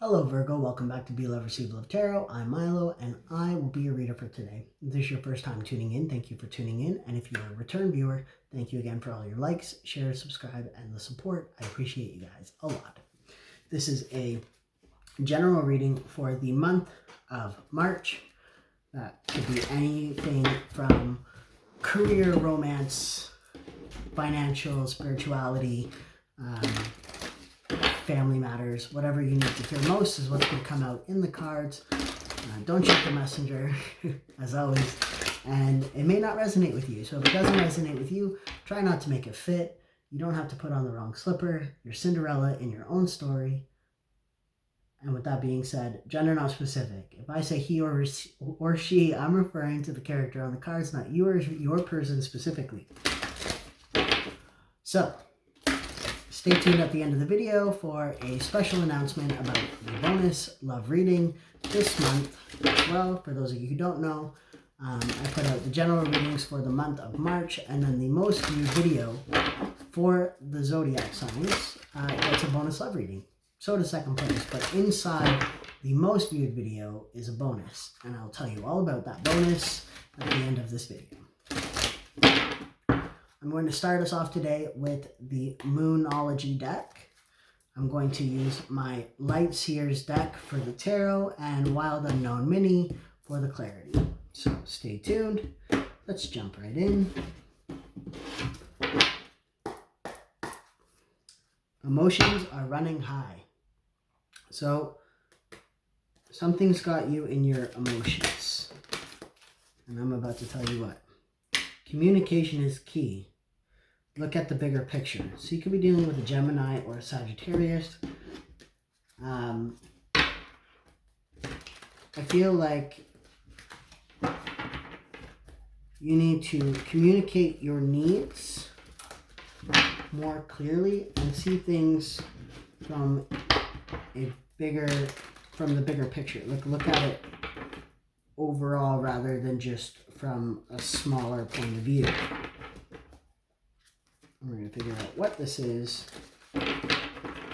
Hello Virgo, welcome back to Be Love Receive Love Tarot. I'm Milo and I will be your reader for today. If this is your first time tuning in, thank you for tuning in. And if you're a return viewer, thank you again for all your likes, shares, subscribe, and the support. I appreciate you guys a lot. This is a general reading for the month of March. That could be anything from career, romance, financial, spirituality, family matters, whatever you need to hear most is what's going to come out in the cards. Don't check the messenger, as always, and it may not resonate with you. So if it doesn't resonate with you, try not to make it fit. You don't have to put on the wrong slipper. You're Cinderella in your own story. And with that being said, gender not specific. If I say he or she, I'm referring to the character on the cards, not you or your person specifically. So stay tuned at the end of the video for a special announcement about the bonus love reading this month as well. For those of you who don't know, I put out the general readings for the month of March, and then the most viewed video for the zodiac signs gets a bonus love reading. So does second place, but inside the most viewed video is a bonus, and I'll tell you all about that bonus at the end of this video. I'm going to start us off today with the Moonology deck. I'm going to use my Light Seers deck for the tarot and Wild Unknown Mini for the clarity. So stay tuned. Let's jump right in. Emotions are running high. So something's got you in your emotions. And I'm about to tell you what. Communication is key. Look at the bigger picture. So you could be dealing with a Gemini or a Sagittarius. I feel like you need to communicate your needs more clearly and see things from the bigger picture. Look at it overall rather than just from a smaller point of view. We're going to figure out what this is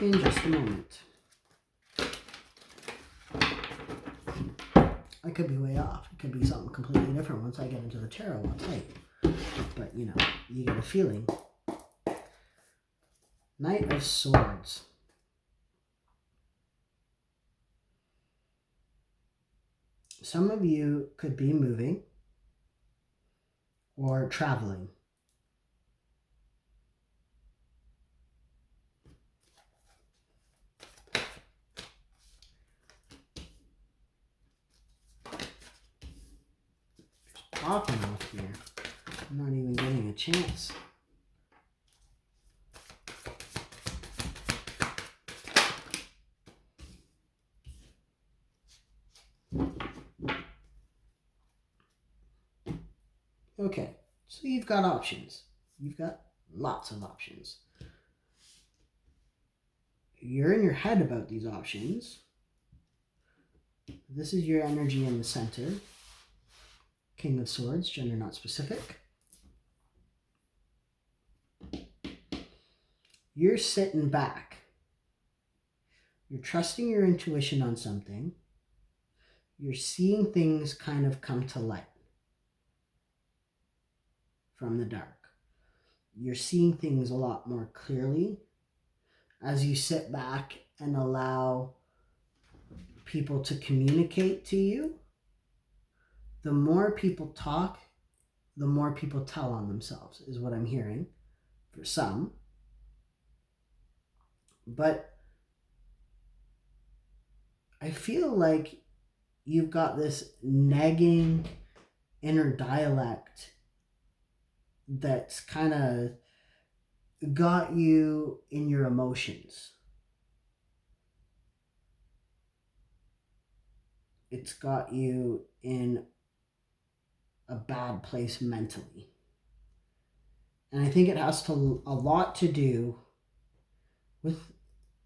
in just a moment. I could be way off. It could be something completely different once I get into the tarot, I'll tell you. But, you know, you get a feeling. Knight of Swords. Some of you could be moving or traveling. Popping off here. I'm not even getting a chance. Okay, so you've got options. You've got lots of options. You're in your head about these options. This is your energy in the center. King of Swords, gender not specific. You're sitting back. You're trusting your intuition on something. You're seeing things kind of come to light from the dark. You're seeing things a lot more clearly as you sit back and allow people to communicate to you. The more people talk, the more people tell on themselves, is what I'm hearing for some. But I feel like you've got this nagging inner dialect that's kind of got you in your emotions. It's got you in a bad place mentally. And I think it has a lot to do with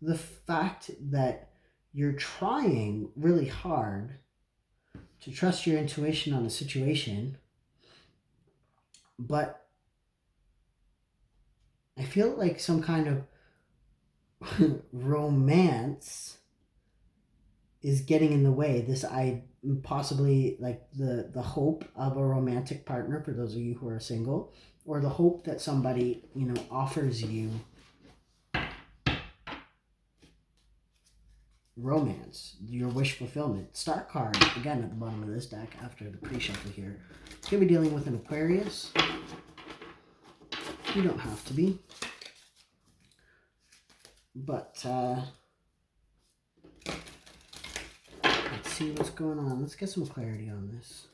the fact that you're trying really hard to trust your intuition on a situation, but I feel like some kind of romance is getting in the way. This I possibly like the hope of a romantic partner for those of you who are single, or the hope that somebody, you know, offers you romance, your wish fulfillment. Star card again at the bottom of this deck after the pre-shuffle here. Could be dealing with an Aquarius. You don't have to be, but let's see what's going on. Let's get some clarity on this.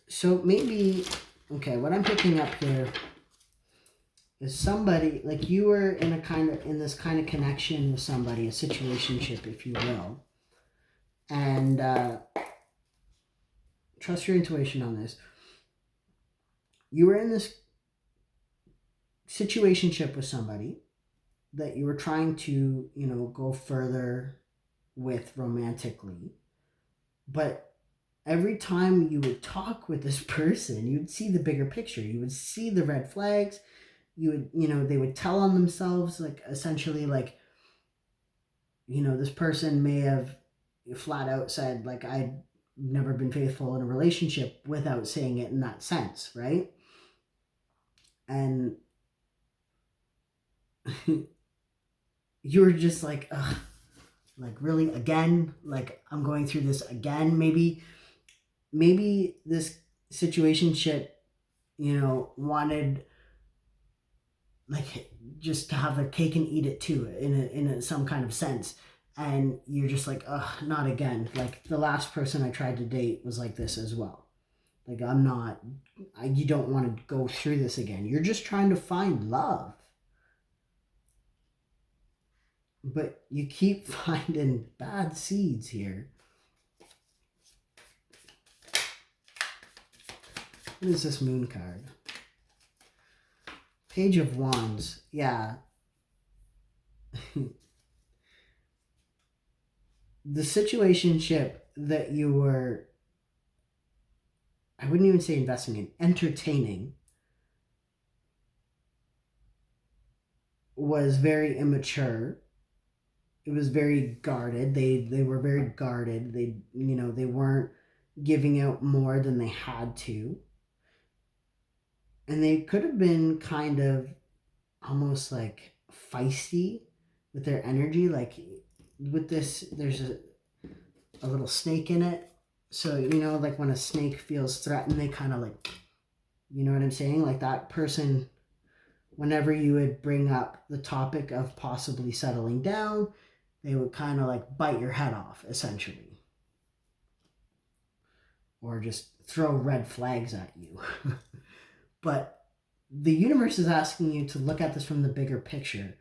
So maybe, okay, what I'm picking up here is somebody, like you were in this kind of connection with somebody, a situationship, if you will. And trust your intuition on this. You were in this situationship with somebody that you were trying to, you know, go further with romantically. But every time you would talk with this person, you'd see the bigger picture. You would see the red flags. You would, you know, they would tell on themselves, like essentially like, you know, this person may have flat out said, like, I've never been faithful in a relationship without saying it in that sense, right? And you were just like, ugh, like really again, like I'm going through this again. Maybe this situationship, you know, wanted like just to have their cake and eat it too, in some kind of sense. And you're just like, ugh, not again. Like the last person I tried to date was like this as well. Like you don't want to go through this again. You're just trying to find love. But you keep finding bad seeds here. What is this moon card? Page of Wands. Yeah. The situationship that you were, I wouldn't even say investing in, entertaining, was very immature. It was very guarded. They were very guarded. They, you know, they weren't giving out more than they had to. And they could have been kind of almost like feisty with their energy. Like with this, there's a little snake in it. So, you know, like when a snake feels threatened, they kind of like, you know what I'm saying? Like that person, whenever you would bring up the topic of possibly settling down, they would kind of like bite your head off, essentially. Or just throw red flags at you. But the universe is asking you to look at this from the bigger picture.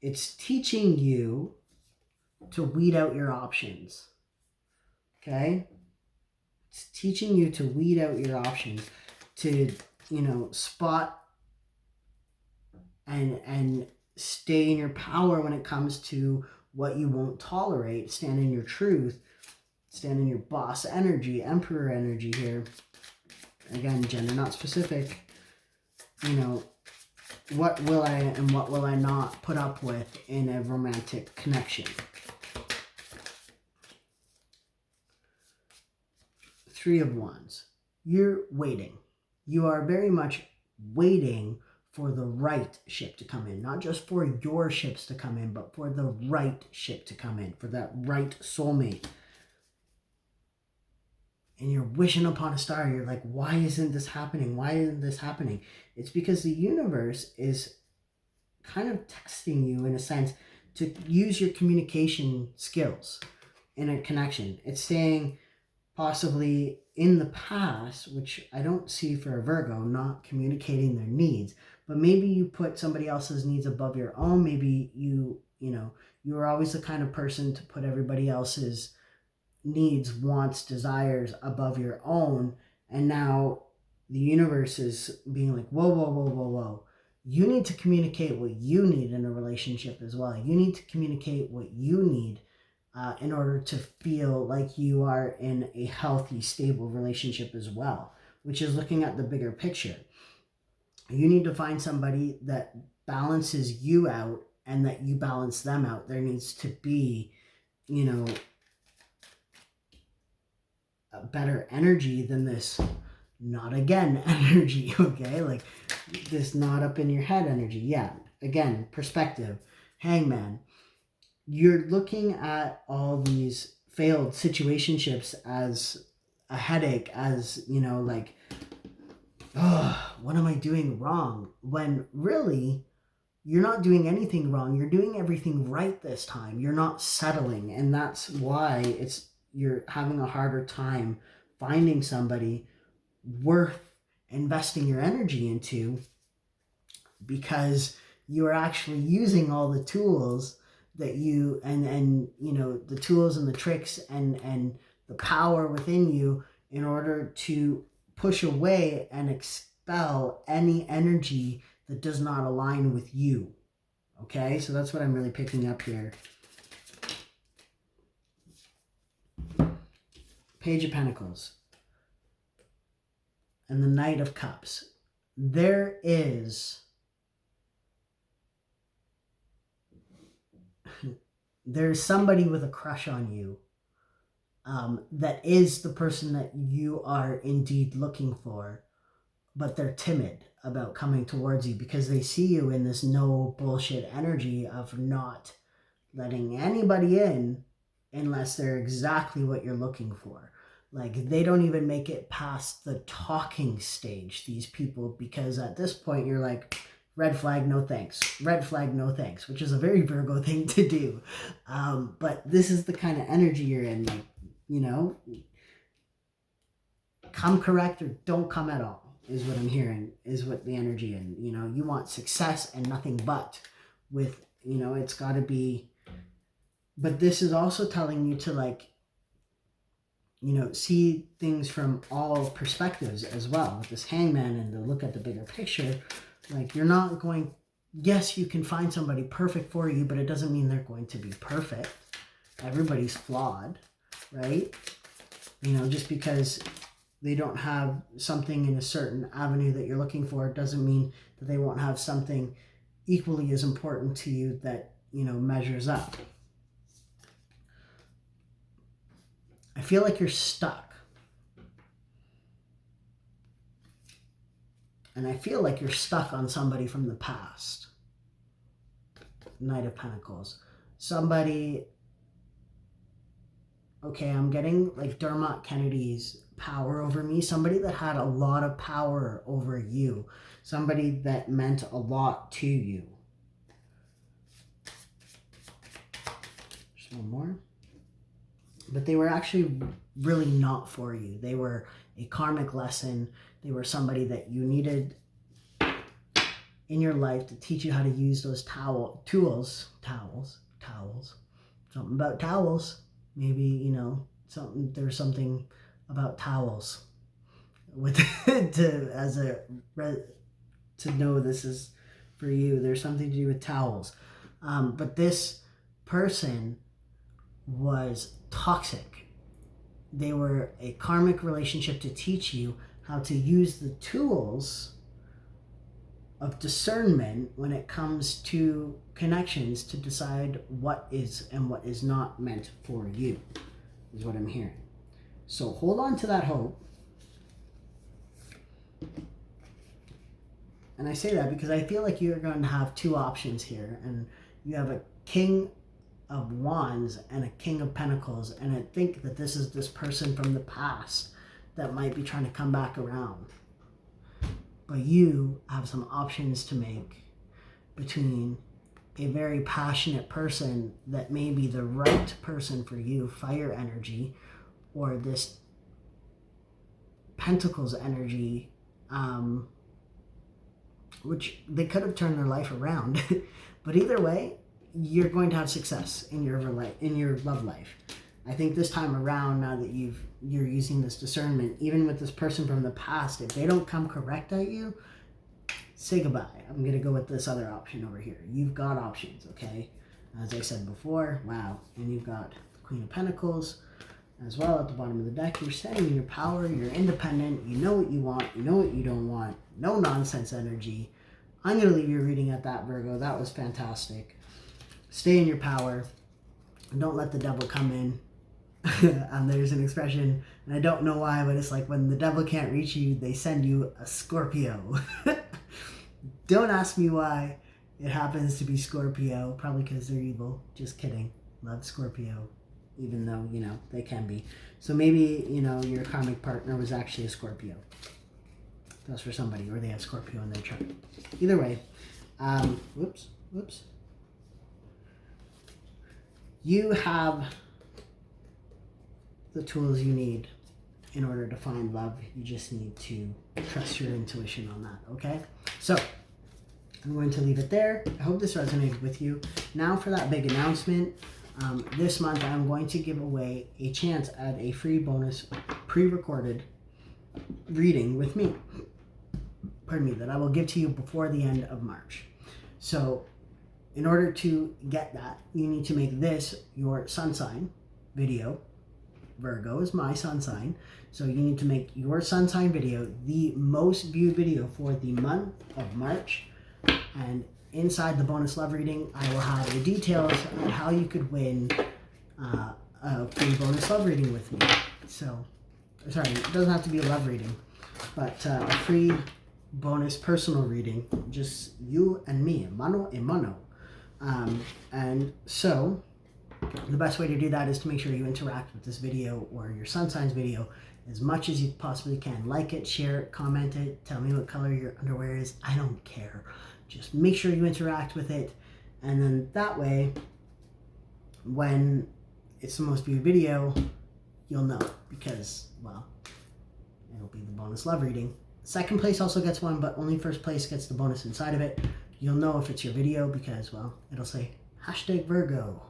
It's teaching you to weed out your options. Okay? It's teaching you to weed out your options, to, you know, spot and stay in your power when it comes to what you won't tolerate. Stand in your truth. Stand in your boss energy, emperor energy here. Again, gender not specific. You know, what will I and what will I not put up with in a romantic connection? Three of Wands. You're waiting. You are very much waiting for the right ship to come in. Not just for your ships to come in, but for the right ship to come in. For that right soulmate. And you're wishing upon a star. You're like, why isn't this happening? Why isn't this happening? It's because the universe is kind of testing you in a sense to use your communication skills in a connection. It's saying possibly in the past, which I don't see for a Virgo, not communicating their needs, but maybe you put somebody else's needs above your own. Maybe you know, you were always the kind of person to put everybody else's needs, wants, desires above your own. And now the universe is being like, whoa, whoa, whoa, whoa, whoa. You need to communicate what you need in a relationship as well. You need to communicate what you need in order to feel like you are in a healthy, stable relationship as well, which is looking at the bigger picture. You need to find somebody that balances you out and that you balance them out. There needs to be, you know, a better energy than this not again energy, okay? Like this not up in your head energy. Yeah, again, perspective. Hangman. You're looking at all these failed situationships as a headache, as, you know, like, oh, what am I doing wrong? When really, you're not doing anything wrong. You're doing everything right this time. You're not settling. And that's why you're having a harder time finding somebody worth investing your energy into, because you are actually using all the tools that you and you know, the tools and the tricks and the power within you in order to push away and expel any energy that does not align with you. Okay, so that's what I'm really picking up here. Page of Pentacles and the Knight of Cups. There's somebody with a crush on you, that is the person that you are indeed looking for, but they're timid about coming towards you because they see you in this no bullshit energy of not letting anybody in unless they're exactly what you're looking for. Like, they don't even make it past the talking stage, these people, because at this point you're like, red flag, no thanks. Red flag, no thanks, which is a very Virgo thing to do. But this is the kind of energy you're in. Like, you know, come correct or don't come at all is what I'm hearing, is what the energy in. You know, you want success and nothing but with, you know, it's got to be. But this is also telling you to, like, you know, see things from all perspectives as well. With this Hangman and to look at the bigger picture, like, you're not going, yes, you can find somebody perfect for you, but it doesn't mean they're going to be perfect. Everybody's flawed, right? You know, just because they don't have something in a certain avenue that you're looking for doesn't mean that they won't have something equally as important to you that, you know, measures up. I feel like you're stuck. And I feel like you're stuck on somebody from the past. Knight of Pentacles. Somebody, okay, I'm getting like Dermot Kennedy's power over me. Somebody that had a lot of power over you. Somebody that meant a lot to you. Just one more. But they were actually really not for you. They were a karmic lesson. They were somebody that you needed in your life to teach you how to use those tools. Something about towels. Maybe, you know, there's something about towels with to know this is for you. There's something to do with towels. But this person was toxic. They were a karmic relationship to teach you how to use the tools of discernment when it comes to connections to decide what is and what is not meant for you, is what I'm hearing. So hold on to that hope. And I say that because I feel like you're going to have two options here, and you have a King of Wands and a King of Pentacles, and I think that this is this person from the past that might be trying to come back around. But you have some options to make between a very passionate person that may be the right person for you, fire energy, or this Pentacles energy, which they could have turned their life around. But either way, you're going to have success in your love life. I think this time around, now that you're using this discernment, even with this person from the past, if they don't come correct at you, say goodbye. I'm going to go with this other option over here. You've got options, okay? As I said before, wow. And you've got Queen of Pentacles as well at the bottom of the deck. You're standing in your power, you're independent, you know what you want, you know what you don't want. no nonsense energy. I'm going to leave your reading at that, Virgo. That was fantastic. Stay in your power. Don't let the devil come in. And there's an expression, and I don't know why, but it's like when the devil can't reach you, they send you a Scorpio. Don't ask me why it happens to be Scorpio. Probably because they're evil. Just kidding. Love Scorpio, even though, you know, they can be. So maybe, you know, your karmic partner was actually a Scorpio. That's for somebody, or they have Scorpio in their chart. Either way, whoops. You have the tools you need in order to find love. You just need to trust your intuition on that, okay? So, I'm going to leave it there. I hope this resonated with you. Now for that big announcement. This month, I'm going to give away a chance at a free bonus pre-recorded reading with me. Pardon me, that I will give to you before the end of March. So, in order to get that, you need to make this your sun sign video. Virgo is my sun sign. So you need to make your sun sign video the most viewed video for the month of March. And inside the bonus love reading, I will have the details on how you could win a free bonus love reading with me. So, sorry, it doesn't have to be a love reading, but a free bonus personal reading, just you and me, mano a mano. And so the best way to do that is to make sure you interact with this video or your sun signs video as much as you possibly can. Like it, share it, comment it, tell me what color your underwear is. I don't care. Just make sure you interact with it. And then that way, when it's the most viewed video, you'll know because, well, it'll be the bonus love reading. Second place also gets one, but only first place gets the bonus inside of it. You'll know if it's your video because, well, it'll say #Virgo.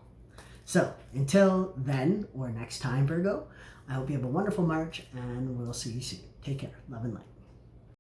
So until then, or next time, Virgo, I hope you have a wonderful March, and we'll see you soon. Take care. Love and light.